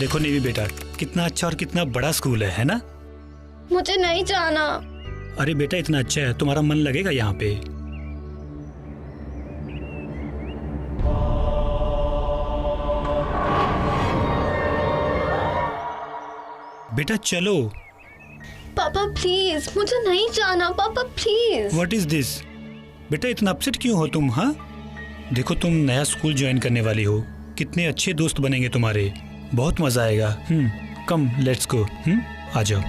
देखो निवी बेटा, कितना अच्छा और कितना बड़ा स्कूल है ना? मुझे नहीं जाना। अरे बेटा इतना अच्छा है, तुम्हारा मन लगेगा यहाँ पे। बेटा चलो। पापा प्लीज, मुझे नहीं जाना पापा प्लीज। What is this? बेटा इतना अपसेट क्यों हो तुम? हाँ देखो, तुम नया स्कूल ज्वाइन करने वाली हो, कितने अच्छे दोस्त बनेंगे तुम्हारे, बहुत मजा आएगा। Come let's go. आ जाओ।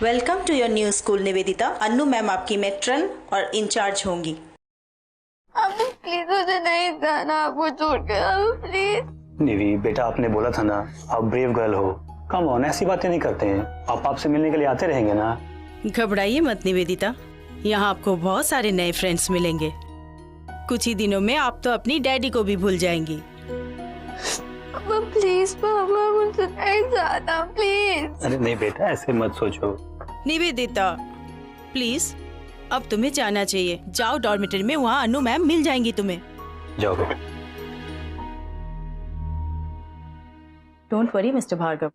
Welcome to your new school Nivedita. Annu ma'am आपकी मेट्रन और इंचार्ज होंगी। अब प्लीज मुझे नहीं जाना, आपको छोड़ के। अब प्लीज। निवी बेटा, आपने बोला था ना आप ब्रेव गर्ल हो। कम ऑन, ऐसी बातें नहीं करते हैं। आप आपसे मिलने के लिए आते रहेंगे ना। घबराइए मत निवेदिता, यहाँ आपको बहुत सारे नए फ्रेंड्स मिलेंगे। कुछ ही दिनों में आप तो अपनी डैडी को भी भूल जाएंगी। पापा प्लीज, पापा मुझे नहीं जाना प्लीज। अरे नहीं बेटा, ऐसे मत सोचो। निवेदिता प्लीज, अब तुम्हें जाना चाहिए। जाओ डॉर्मेटरी में, वहाँ अनु मैम मिल जाएंगी तुम्हें। जाओ बेटा। Don't worry mister Bhargav,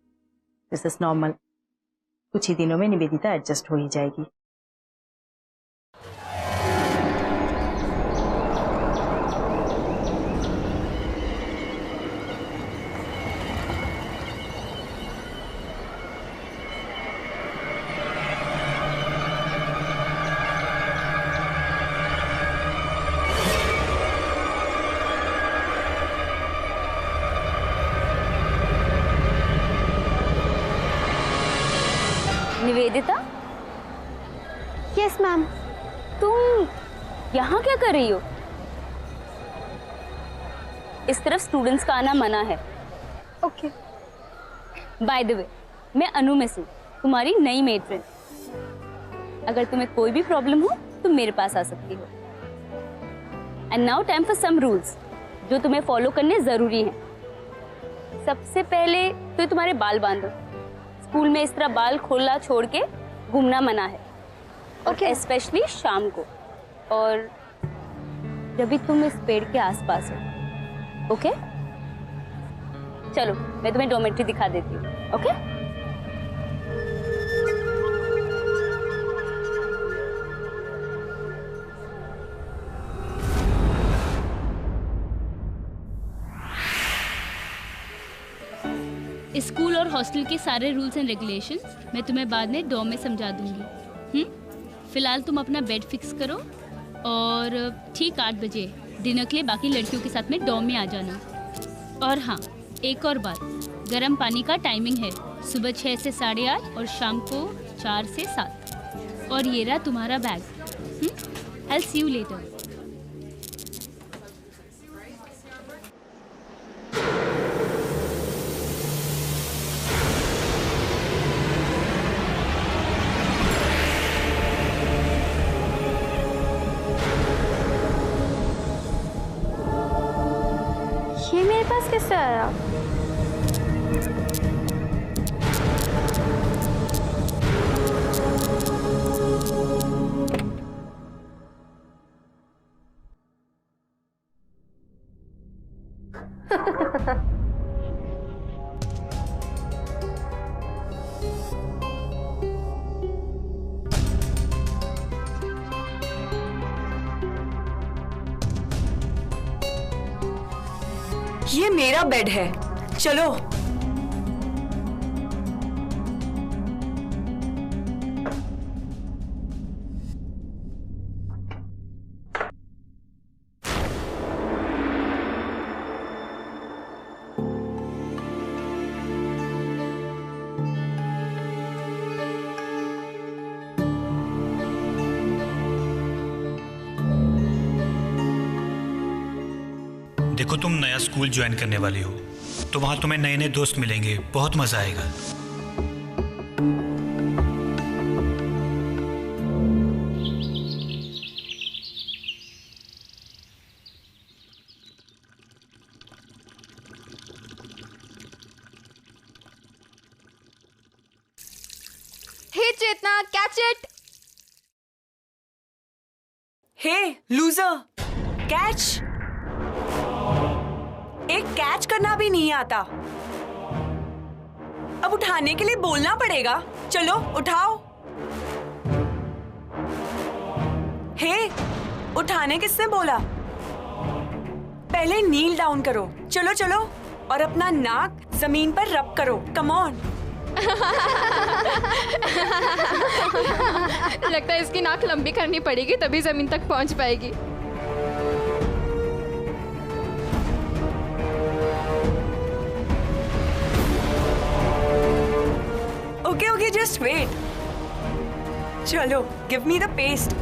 this is normal. कुछ ही दिनों में निवेदिता एडजस्ट हो ही जाएगी। निवेदिता? Yes ma'am. तुम यहाँ क्या कर रही हो? इस तरफ स्टूडेंट्स का आना मना है। ओके। बाय द वे, मैं अनु मिसू, तुम्हारी नई मेट्रन। अगर तुम्हें कोई भी प्रॉब्लम हो तो मेरे पास आ सकती हो। And now time for some rules जो तुम्हें फॉलो करने जरूरी हैं। सबसे पहले तो तुम्हारे बाल बांधो। स्कूल में इस तरह बाल खुला छोड़ के घूमना मना है, और स्पेशली शाम को, और जब भी तुम इस पेड़ के आसपास हो। ओके? चलो मैं तुम्हें डॉर्मेट्री दिखा देती हूँ। ओके? स्कूल और हॉस्टल के सारे रूल्स एंड रेगुलेशंस मैं तुम्हें बाद में डॉर्म में समझा दूंगी। फिलहाल तुम अपना बेड फिक्स करो और ठीक 8 बजे डिनर के लिए बाकी लड़कियों के साथ में डॉर्म में आ जाना। और हाँ, एक और बात, गर्म पानी का टाइमिंग है, सुबह 6 से 8:30 और शाम को 4 से 7। और ये रहा तुम्हारा bag. I'll see you later. ये मेरे पास कैसे आया? ये मेरा बेड है, चलो। देखो, तुम नया स्कूल ज्वाइन करने वाली हो तो वहां तुम्हें नए नए दोस्त मिलेंगे, बहुत मजा आएगा। Hey Chetna, catch it. Hey loser, catch. एक कैच करना भी नहीं आता। अब उठाने के लिए बोलना पड़ेगा। चलो उठाओ। हे, उठाने किसने बोला? पहले नील डाउन करो। चलो चलो, और अपना नाक जमीन पर रब करो। Come on. लगता है इसकी नाक लंबी करनी पड़ेगी तभी जमीन तक पहुंच पाएगी। Okay okay, just wait. चलो, give me the paste.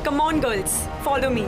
Come on girls, follow me.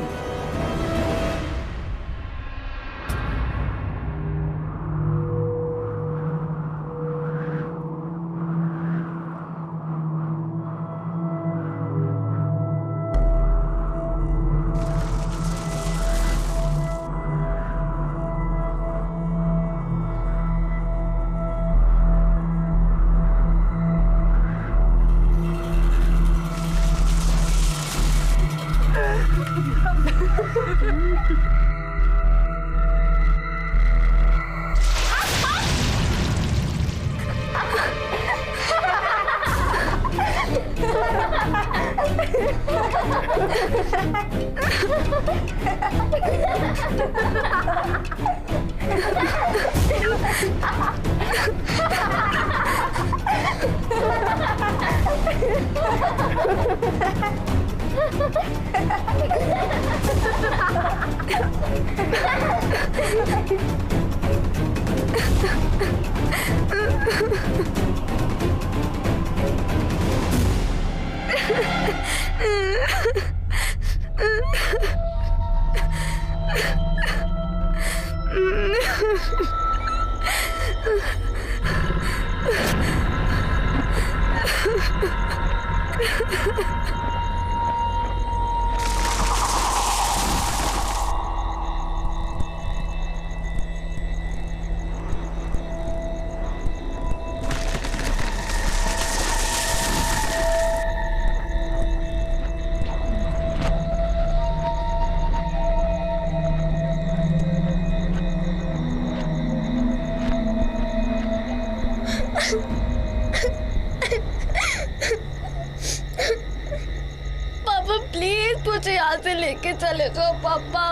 पापा प्लीज मुझे यहाँ से लेके चले जाओ। पापा,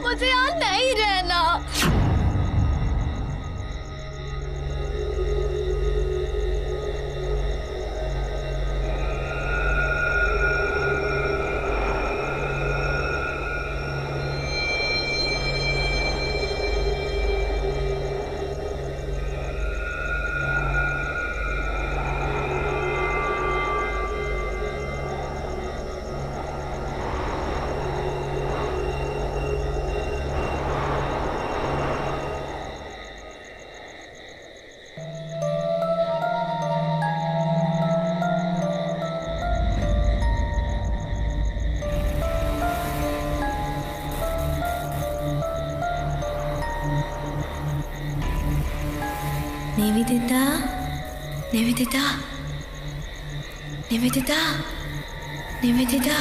मुझे यहाँ नहीं रहना। निवेदिता, निवेदिता, निवेदिता, निवेदिता।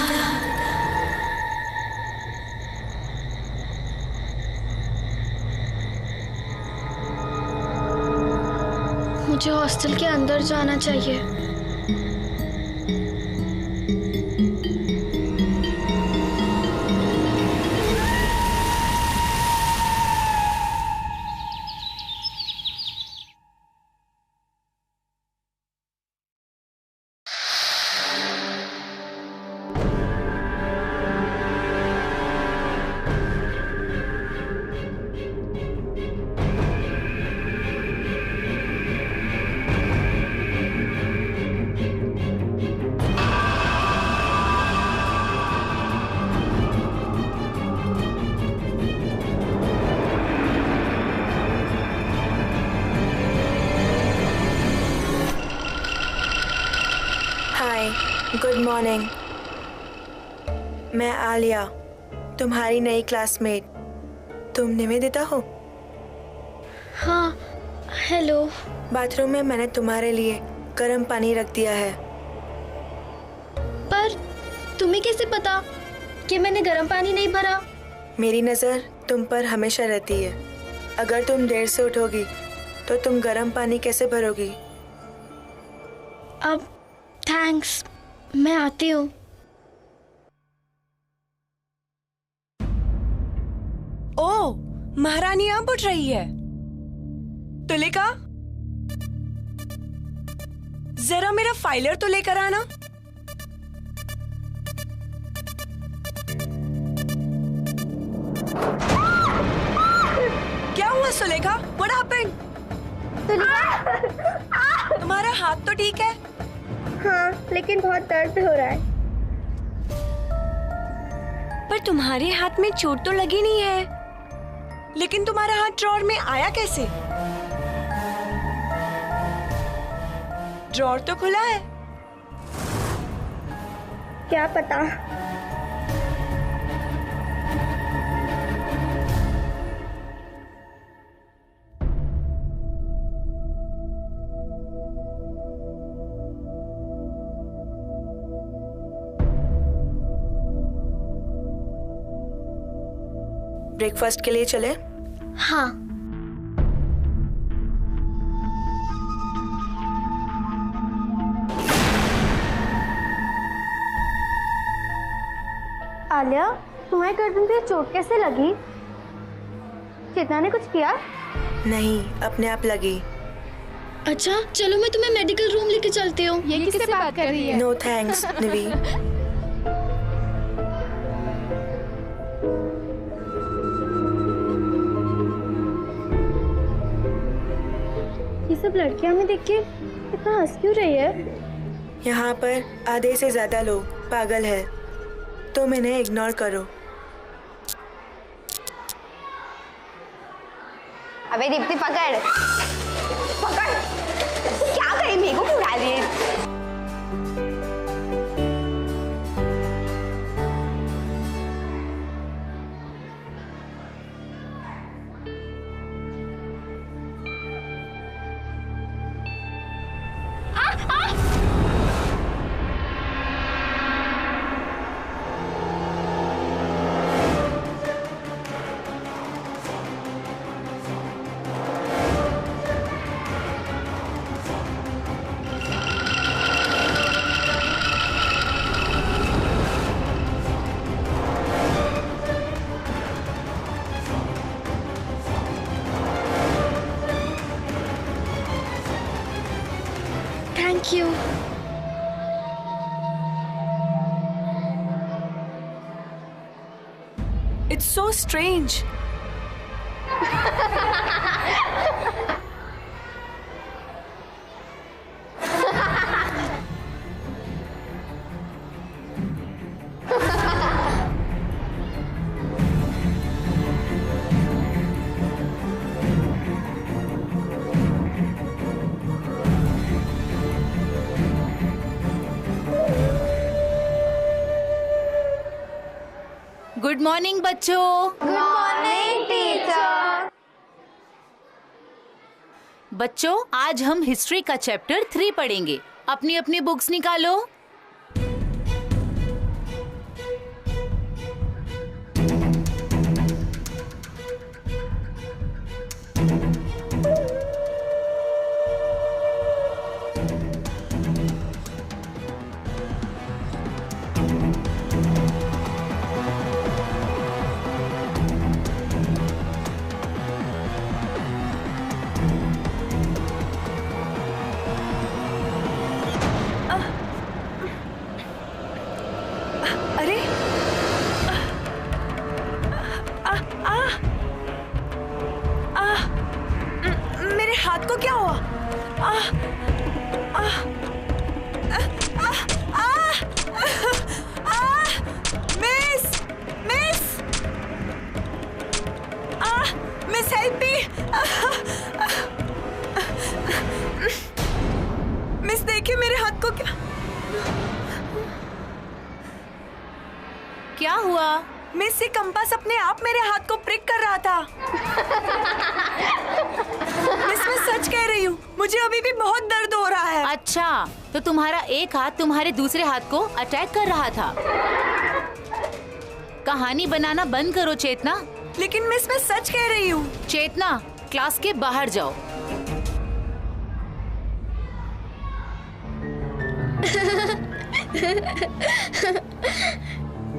मुझे हॉस्टल के अंदर जाना चाहिए। गुड मॉर्निंग, मैं आलिया, तुम्हारी नई क्लासमेट। तुम निवेदिता हो? हाँ, हेलो। बाथरूम में मैंने तुम्हारे लिए गर्म पानी रख दिया है। तुम्हें कैसे पता कि मैंने गर्म पानी नहीं भरा? मेरी नज़र तुम पर हमेशा रहती है। अगर तुम देर से उठोगी तो तुम गर्म पानी कैसे भरोगी? अब थैंक्स, मैं आती हूँ। ओ, महारानी अब उठ रही है। तुलिका, जरा मेरा फाइलर तो लेकर आना। क्या हुआ सुलेखा? What happened? तुम्हारा हाथ तो ठीक है? हाँ, लेकिन बहुत दर्द हो रहा है। पर तुम्हारे हाथ में चोट तो लगी नहीं है। लेकिन तुम्हारा हाथ ड्रॉर में आया कैसे? ड्रॉर तो खुला है। क्या पता। ब्रेकफास्ट के लिए चले? हाँ। आलिया, तुम्हारे गर्दन पे चोट कैसे लगी? चेतना ने कुछ किया? नहीं, अपने आप लगी। अच्छा, चलो मैं तुम्हें मेडिकल रूम लेके चलती हूँ। ये किससे बात कर रही है? No thanks Nivi. ये सब लड़कियां हमें देख के इतना हंस क्यों रही है? यहाँ पर आधे से ज्यादा लोग पागल है, तो इन्हें इग्नोर करो। अबे दीप्ति पकड़ पकड़, क्या करी? मेरे को क्यों डाल रही है? Thank you. It's so strange. Good morning बच्चों। Good morning teacher. बच्चों, आज हम हिस्ट्री का चैप्टर 3 पढ़ेंगे। अपनी अपनी बुक्स निकालो। अरे मेरे हाथ को क्या हुआ? Miss miss miss help me. Miss देखिए मेरे हाथ को क्या क्या हुआ? मिस, ये कंपास अपने आप मेरे हाथ को प्रिक कर रहा था। मिस, मैं सच कह रही हूँ, मुझे अभी भी बहुत दर्द हो रहा है। अच्छा, तो तुम्हारा एक हाथ तुम्हारे दूसरे हाथ को अटैक कर रहा था। कहानी बनाना बंद करो चेतना। लेकिन मिस, मैं सच कह रही हूँ। चेतना, क्लास के बाहर जाओ।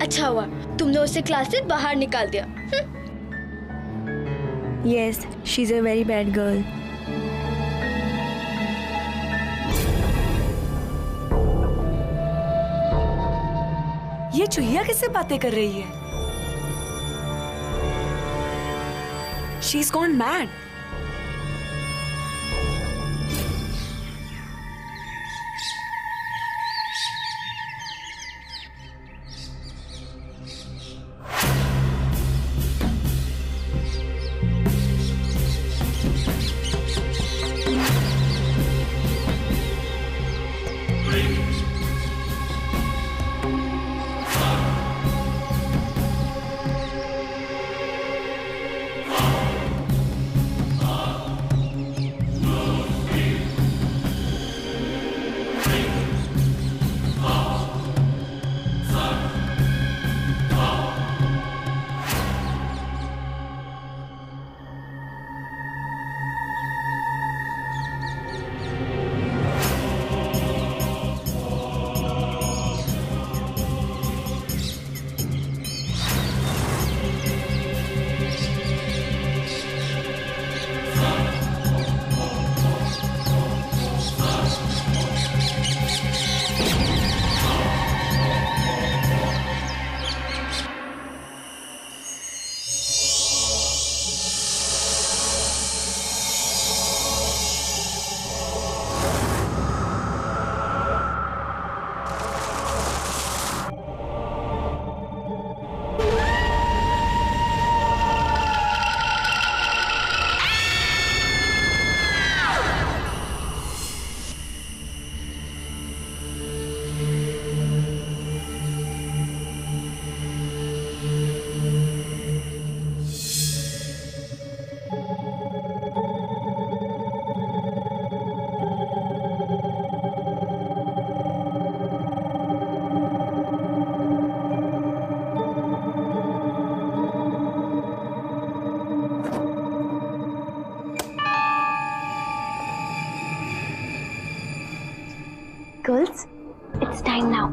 अच्छा हुआ तुमने उसे क्लास से बाहर निकाल दिया। Yes, she is a very bad girl. ये चुहिया किससे बातें कर रही है? She's gone mad. Girls, it's time now.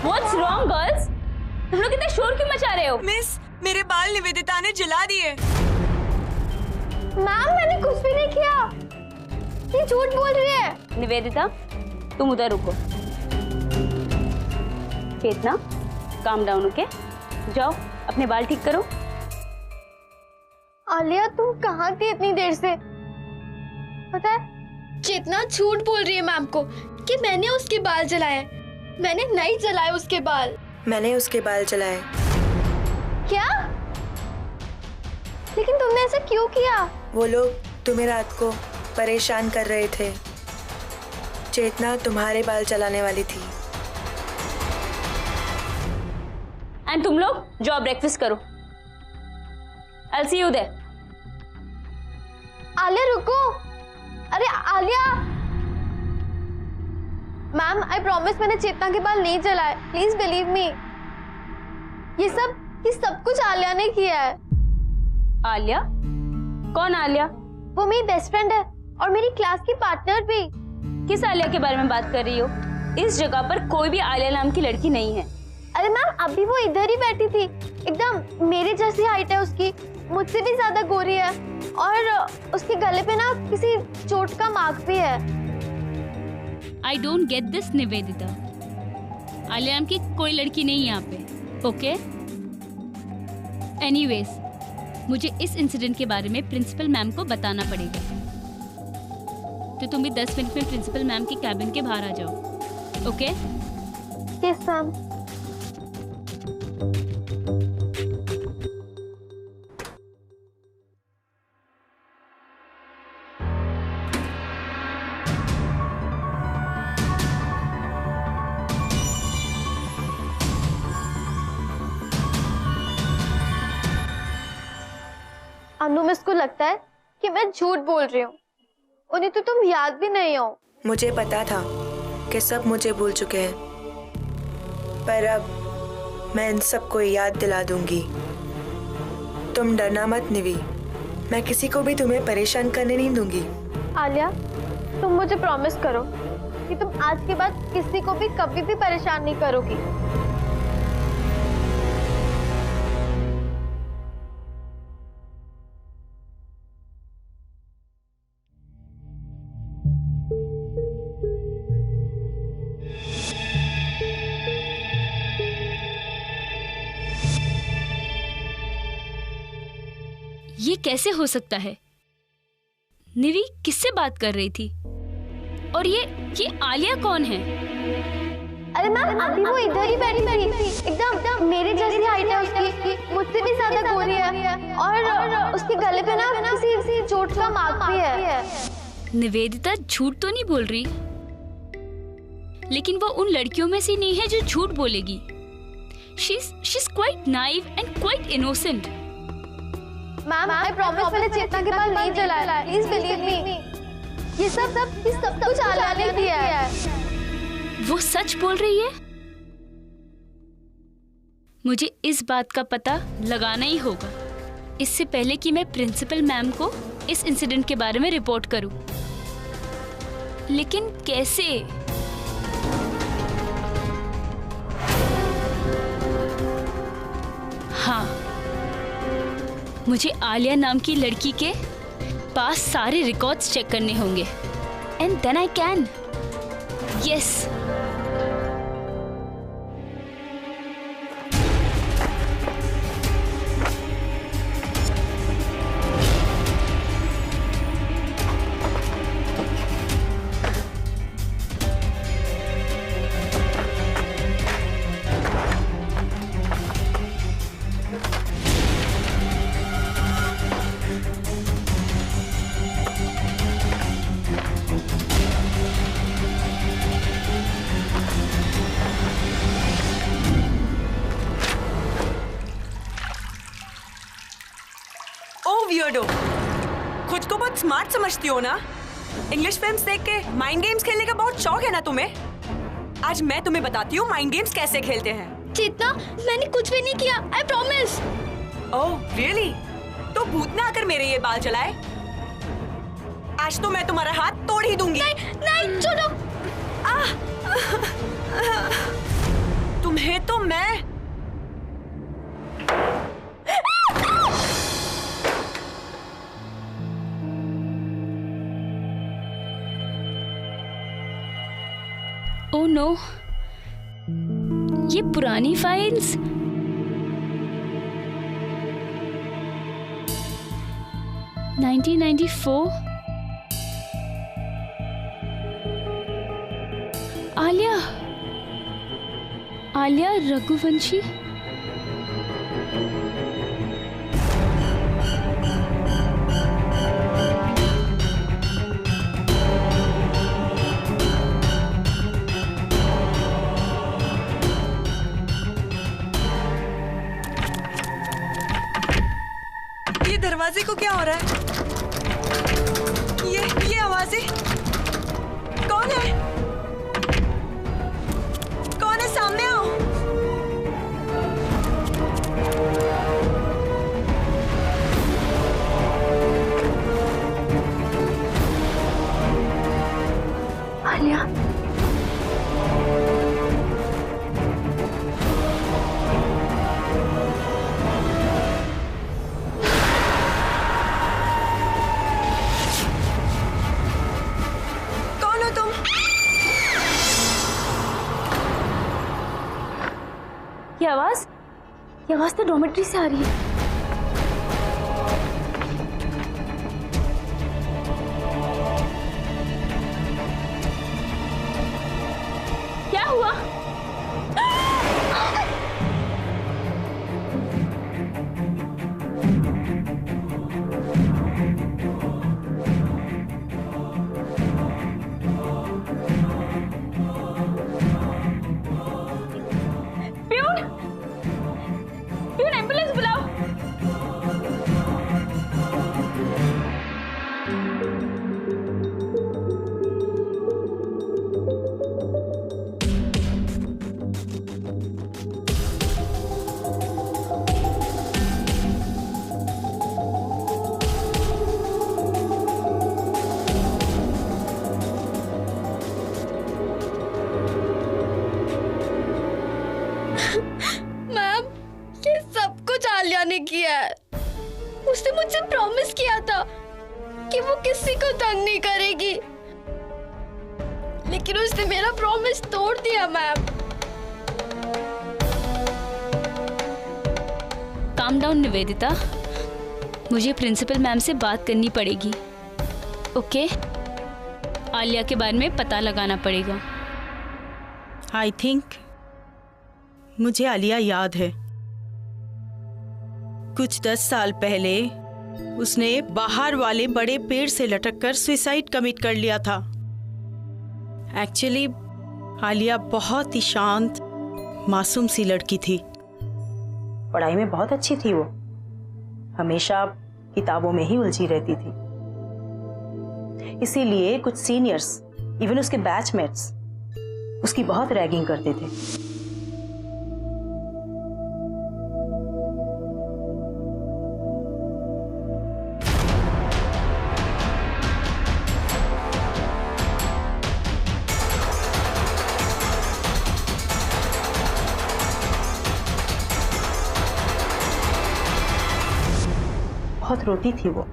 What's wrong, girls? तुम लोग इतना शोर क्यों मचा रहे हो? मिस, मेरे बाल निवेदिता ने जला दिए। मैम मैंने कुछ भी नहीं किया, ये झूठ बोल रही है। निवेदिता, तुम उधर रुको। चेतना, काम डाउन, ओके? जाओ अपने बाल ठीक करो। आलिया तुम कहाँ थी इतनी देर से? पता है चेतना झूठ बोल रही है मैम को कि मैंने उसके बाल जलाए। मैंने नहीं जलाए उसके बाल। मैंने उसके बाल जलाए। क्या? लेकिन तुमने ऐसा क्यों किया? वो लोग तुम्हें रात को परेशान कर रहे थे। चेतना तुम्हारे बाल जलाने वाली थी। एंड तुम लोग जाओ ब्रेकफास्ट करो। I'll see you there. Alia रुको। अरे आलिया। मैम आई प्रॉमिस मैंने चेतना के बाल नहीं जलाए। Please believe me. ये सब कुछ आलिया ने किया है। आलिया? कौन आलिया? वो मेरी बेस्ट फ्रेंड है और मेरी क्लास की पार्टनर भी। किस आलिया के बारे में बात कर रही हो? इस जगह पर कोई भी आलिया नाम की लड़की नहीं है। अरे मैम अभी वो इधर ही बैठी थी। एकदम मेरे जैसी हाइट है उसकी, मुझसे भी ज्यादा गोरी है और उसके गले पे ना किसी चोट का मार्क भी है। I don't get this Nivedita. Alia नाम की कोई लड़की नहीं यहाँ पे, ओके? एनीवेज, मुझे इस इंसिडेंट के बारे में प्रिंसिपल मैम को बताना पड़ेगा। तो तुम भी 10 मिनट में प्रिंसिपल मैम के कैबिन के बाहर आ जाओ, okay? Yes ma'am. Anu miss को लगता है कि मैं झूठ बोल रही हूँ। उन्हें तो तुम याद भी नहीं हो। मुझे पता था कि सब मुझे भूल चुके हैं, पर अब मैं इन सबको याद दिला दूंगी। तुम डरना मत निवी, मैं किसी को भी तुम्हें परेशान करने नहीं दूंगी। आलिया तुम मुझे प्रॉमिस करो कि तुम आज के बाद किसी को भी कभी भी परेशान नहीं करोगी। ये कैसे हो सकता है? निवी किससे बात कर रही थी? और ये आलिया कौन है? अरे मैम अभी वो इधर ही बैठी थी। एकदम मेरे जैसी हाइट है उसकी, मुझसे भी ज्यादा गोरी है और उसके गले पे ना किसी चोट का मार्क भी है। निवेदिता झूठ तो नहीं बोल रही, लेकिन वो उन लड़कियों में से नहीं है जो झूठ बोलेगी। She's quite naive and quite innocent. Ma'am I promise मैंने चेतना के बाल नहीं जलाए। Please believe me. ये सब कुछ आलिया ने किया है। वो सच बोल रही है? मुझे इस बात का पता लगाना ही होगा इससे पहले कि मैं प्रिंसिपल मैम को इस इंसिडेंट के बारे में रिपोर्ट करूं। लेकिन कैसे? हाँ, मुझे आलिया नाम की लड़की के पास सारे रिकॉर्ड्स चेक करने होंगे and then I can. Yes. Weirdo, खुद को बहुत स्मार्ट समझती हो ना? इंग्लिश फिल्म्स देख के माइंड गेम्स खेलने का बहुत शौक है ना तुम्हें? आज मैं तुम्हें बताती हूँ माइंड गेम्स कैसे खेलते हैं। चेतना मैंने कुछ भी नहीं किया, आई प्रॉमिस। Oh really? तो भूत ने आकर मेरे ये बाल जलाए? आज तो मैं तुम्हारा हाथ तोड़ ही दूंगी। नहीं छोड़ो। तुम्हें नो, ये पुरानी फाइल्स। आलिया रघुवंशी। ये दरवाजे को क्या हो रहा है? ये आवाजें कौन है? कौन है? सामने आओ। आलिया, कौन हो तुम? ये आवाज तो डॉर्मेट्री से आ रही है। क्या हुआ? प्यून एम्बुलेंस बुलाओ। मैम, ये सब कुछ आलिया ने किया है। उसने मुझसे प्रॉमिस किया था कि वो किसी को तंग नहीं करेगी, लेकिन उसने मेरा प्रॉमिस तोड़ दिया मैम। काम डाउन निवेदिता, मुझे प्रिंसिपल मैम से बात करनी पड़ेगी। ओके, आलिया के बारे में पता लगाना पड़ेगा। आई थिंक मुझे आलिया याद है। कुछ 10 साल पहले उसने बाहर वाले बड़े पेड़ से लटककर सुसाइड कमिट कर लिया था। एक्चुअली आलिया बहुत ही शांत, मासूम सी लड़की थी। पढ़ाई में बहुत अच्छी थी वो, हमेशा किताबों में ही उलझी रहती थी। इसीलिए कुछ सीनियर्स, इवन उसके बैचमेट्स, उसकी बहुत रैगिंग करते थे। बहुत रोती थी वो।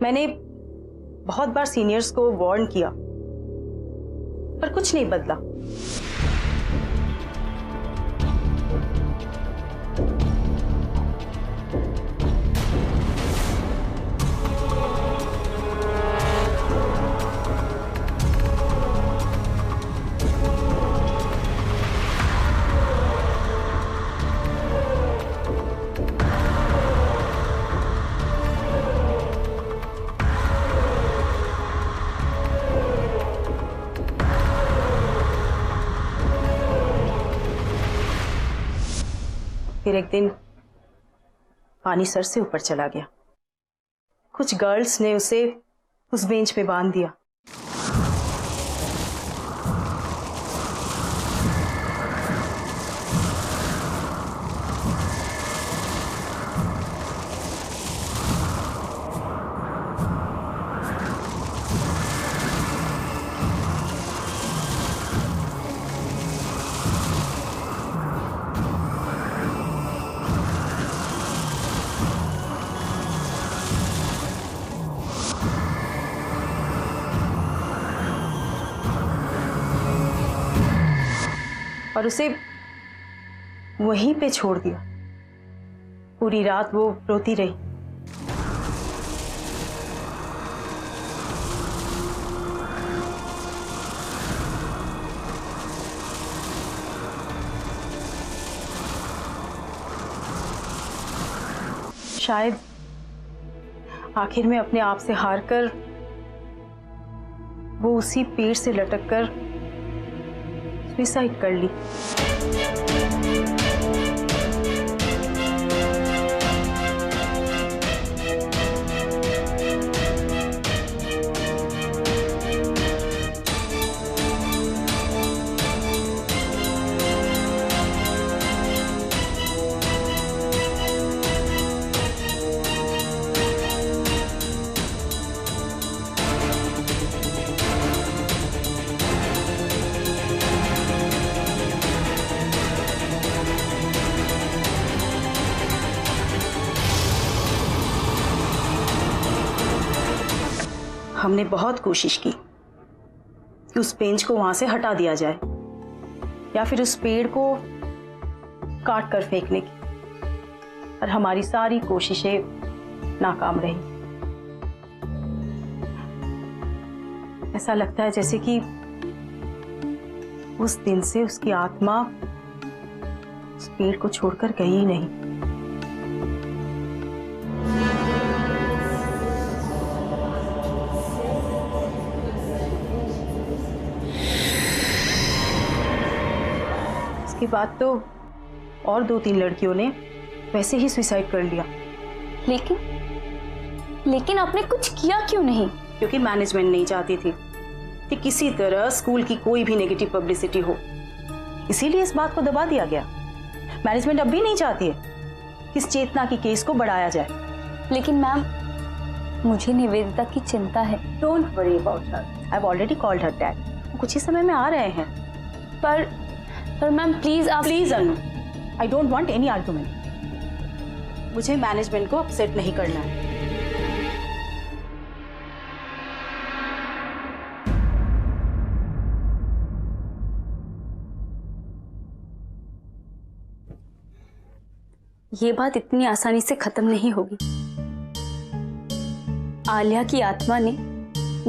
मैंने बहुत बार सीनियर्स को वार्न किया, पर कुछ नहीं बदला। फिर एक दिन पानी सर से ऊपर चला गया। कुछ गर्ल्स ने उसे उस बेंच पे बांध दिया। और उसे वहीं पे छोड़ दिया। पूरी रात वो रोती रही। शायद आखिर में अपने आप से हारकर वो उसी पेड़ से लटक कर सुसाइड कर ली। हमने बहुत कोशिश की कि उस बेंच को वहां से हटा दिया जाए या फिर उस पेड़ को काट कर फेंकने की, पर हमारी सारी कोशिशें नाकाम रही। ऐसा लगता है जैसे कि उस दिन से उसकी आत्मा उस पेड़ को छोड़कर गई ही नहीं। इसके बाद तो और 2-3 लड़कियों ने वैसे ही सुसाइड कर लिया। लेकिन आपने कुछ किया क्यों नहीं? क्योंकि मैनेजमेंट नहीं चाहती थी कि किसी तरह स्कूल की कोई भी नेगेटिव पब्लिसिटी हो, इसीलिए इस बात को दबा दिया गया। मैनेजमेंट अब भी नहीं चाहती है कि इस चेतना की केस को बढ़ाया जाए। लेकिन मैम, मुझे निवेदिता की चिंता है। Don't worry about her, I have already called her dad. कुछ ही समय में आ रहे हैं। पर ma'am please please Anu, I don't want any argument. मुझे मैनेजमेंट को अपसेट नहीं करना है। ये बात इतनी आसानी से खत्म नहीं होगी। आलिया की आत्मा ने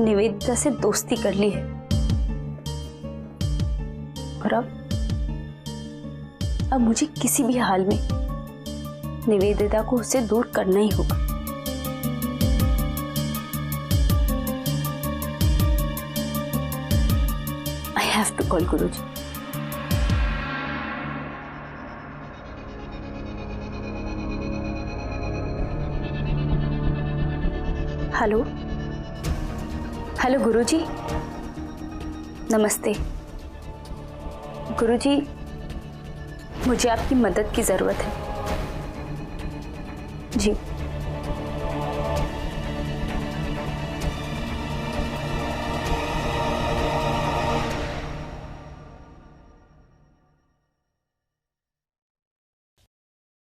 निवेदिता से दोस्ती कर ली है और अब मुझे किसी भी हाल में निवेदिता को उससे दूर करना ही होगा। I have to call Guruji. Hello Guruji, नमस्ते। गुरुजी, मुझे आपकी मदद की जरूरत है। जी,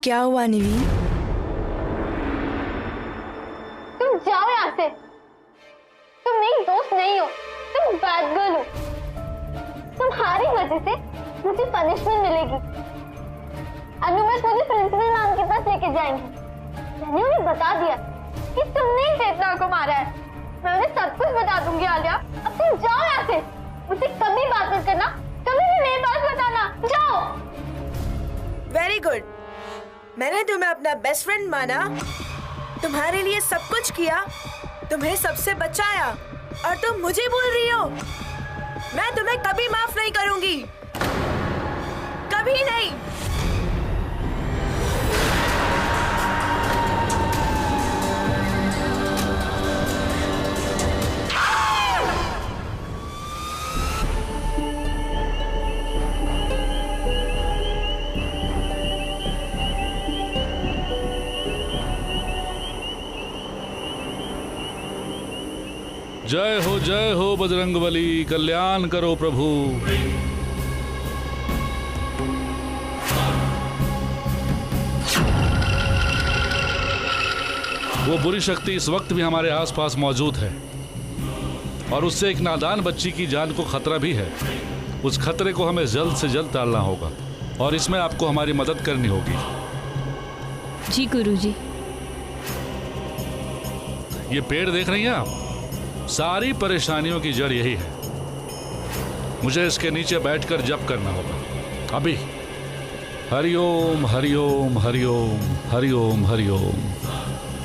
क्या हुआ निवी? तुम जाओ यहाँ से। तुम मेरी दोस्त नहीं हो, तुम बैड गर्ल हो। तुम्हारी वजह से मुझे पनिशमेंट मिलेगी। अनुमेश मुझे प्रिंसिपल मैम के पास लेके जाएंगे। मैंने उन्हें बता दिया कि तुमने ही चेतना को मारा है। मैं उन्हें सब कुछ बता दूंगी आलिया। अब तुम जाओ यहाँ से। मुझसे कभी बात मत करना, कभी भी मेरे पास बताना। जाओ। Very good. मैंने तुम्हें अपना बेस्ट फ्रेंड माना, तुम्हारे लिए सब कुछ किया, तुम्हें सबसे बचाया, और तुम मुझे बोल रही हो मैं तुम्हें कभी माफ नहीं करूंगी, कभी नहीं। जय हो बजरंगबली, कल्याण करो प्रभु। वो बुरी शक्ति इस वक्त भी हमारे आसपास मौजूद है और उससे एक नादान बच्ची की जान को खतरा भी है। उस खतरे को हमें जल्द से जल्द टालना होगा और इसमें आपको हमारी मदद करनी होगी। जी गुरुजी। ये पेड़ देख रही हैं आप, सारी परेशानियों की जड़ यही है। मुझे इसके नीचे बैठकर जप करना होगा अभी। हरिओम हरिओम हरिओम हरिओम हरिओम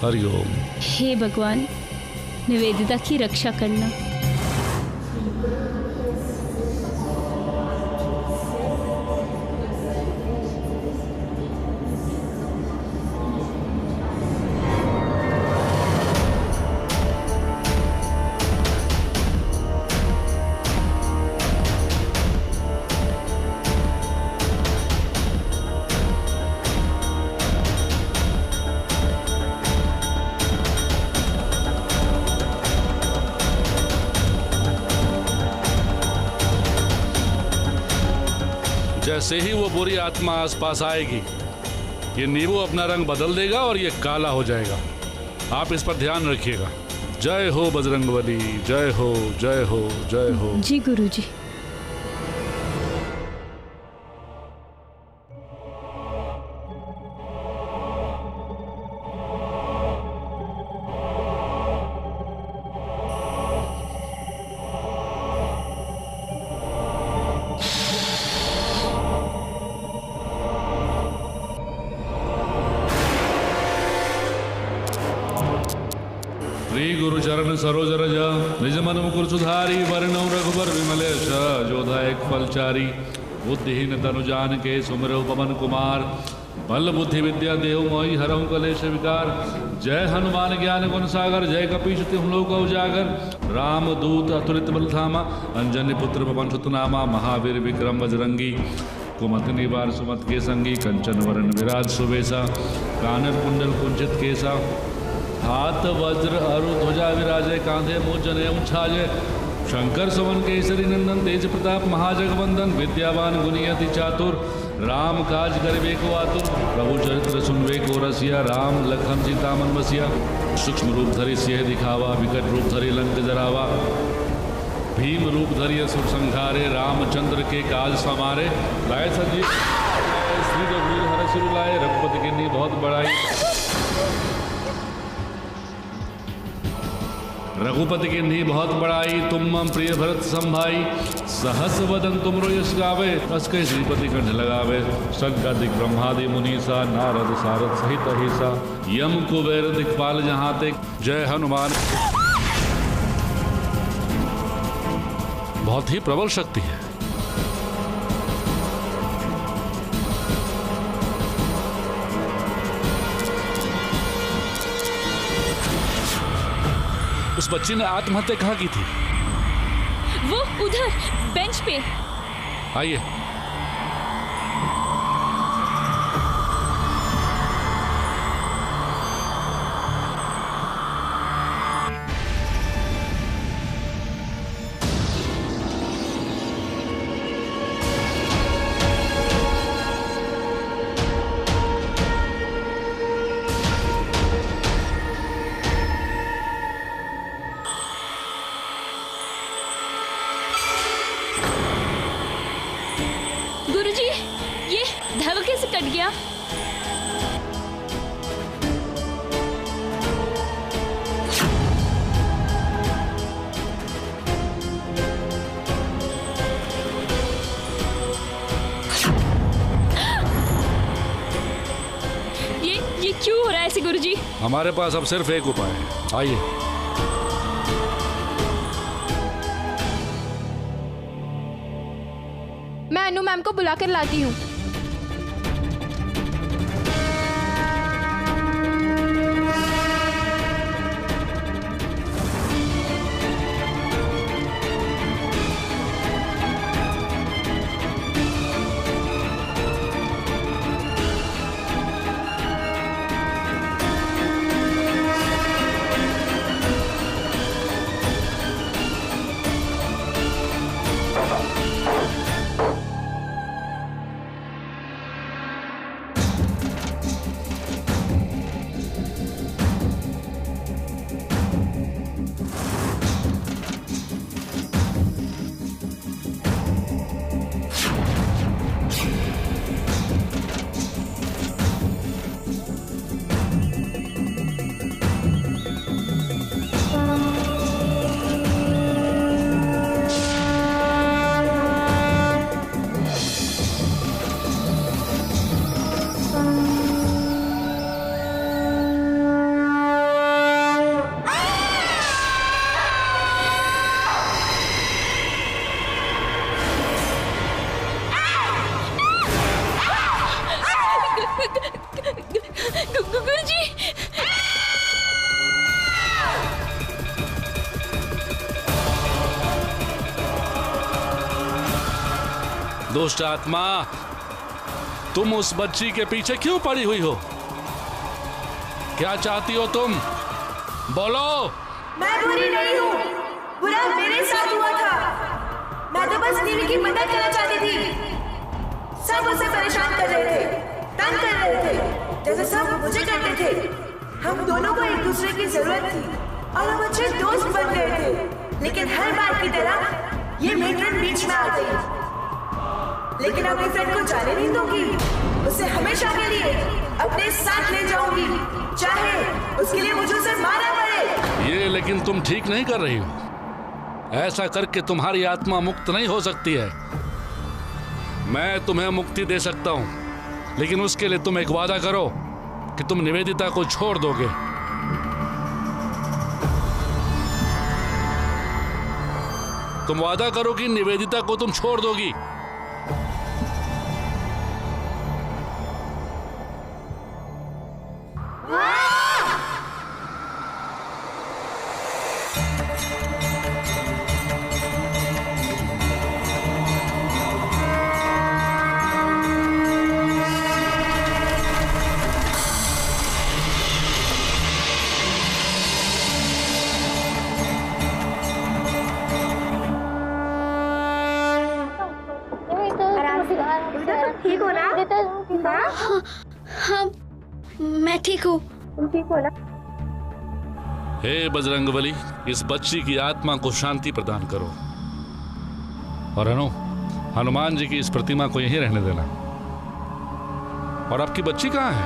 हरिओम। हे भगवान, निवेदिता की रक्षा करना। जैसे ही वो बुरी आत्मा आसपास आएगी, ये नींबू अपना रंग बदल देगा और ये काला हो जाएगा। आप इस पर ध्यान रखिएगा। जय हो बजरंगबली, जय हो जय हो जय हो। जी गुरुजी। श्री गुरु चरण सरोज रज निज मन मुकुर सुधारी वरणौ रघुबर विमलेश जोधायक फलचारी बुद्धिहीन तनु जान के सुमिरौ पवन कुमार बल बुद्धि विद्या देव मोहि हरहु कलेश विकार। जय हनुमान ज्ञान गुण सागर जय कपीश तिहुँ लोक उजागर। राम दूत अतुलित बल धामा अंजनी पुत्र पवन सुत नामा महावीर विक्रम बजरंगी कुमति निवार सुमत के संगी कंचन वरण विराज सुबेसा कानन कुंडल कुंचित केसा हाथ वज्र अरु ध्वजा विराजय कांधे मूंज जनेऊ छाजय शंकर सुवन केसरी नंदन तेज प्रताप महाजगवंदन विद्यावान गुणियति चातुर राम काज करिबे को आतुर प्रभु चरित्र सुनबे को रसिया राम लखन सीता मन बसिया सूक्ष्म रूप धरि सिंह दिखावा विकट रूप धरि लंक जरावा भीम रूप धरि असुर संहारे रामचंद्र के काज समारे लाए सजी श्री रघुवीर हर सिर लाए रघुपति किन्नी बहुत बड़ाई रघुपति की नी बहुत बड़ाई तुम मम प्रिय भरत संभाई सहस वदन तुमरो यश गावे अस कहि श्रीपति कंठ लगावे संकादिक ब्रह्मादि मुनीसा नारद सारद सहित अहिसा यम कुबेर दिक्पाल जहाँ ते। जय हनुमान। बहुत ही प्रबल शक्ति है। उस बच्ची ने आत्महत्या कहाँ की थी? वो उधर बेंच पे। आइए। कट गया। ये क्यों हो रहा है ऐसे गुरुजी? हमारे पास अब सिर्फ एक उपाय है, आइए। मैं अनु मैम को बुलाकर लाती हूँ। दुष्ट आत्मा, तुम उस बच्ची के पीछे क्यों पड़ी हुई हो? क्या चाहती हो तुम? बोलो। मैं बुरी नहीं हूँ, बुरा मेरे साथ हुआ था। मैं तो बस निवी की मदद करना चाहती थी। सब उसे परेशान कर रहे थे, तंग कर रहे थे, जैसे सब मुझे करते थे। हम दोनों को एक दूसरे की जरूरत थी और हम अच्छे दोस्त बन गए थे। लेकिन हर बार की तरह ये मेट्रन बीच में आ गई। लेकिन अपनी फ्रेंड को जाने नहीं दूंगी, उसे हमेशा के लिए अपने साथ ले जाऊंगी, चाहे उसके लिए मुझे उसे मारना पड़े। ये लेकिन तुम ठीक नहीं कर रही हो। ऐसा करके तुम्हारी आत्मा मुक्त नहीं हो सकती है। मैं तुम्हें मुक्ति दे सकता हूँ, लेकिन उसके लिए तुम एक वादा करो कि तुम निवेदिता को छोड़ दोगे। तुम वादा करो कि निवेदिता को तुम छोड़ दोगी। ठीक हो ना? हाँ, मैं ठीक हूँ। तुम ठीक हो ना? हे बजरंगबली, इस बच्ची की आत्मा को शांति प्रदान करो। और हनुमान जी की इस प्रतिमा को यहीं रहने देना। और आपकी बच्ची कहाँ है?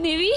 निवी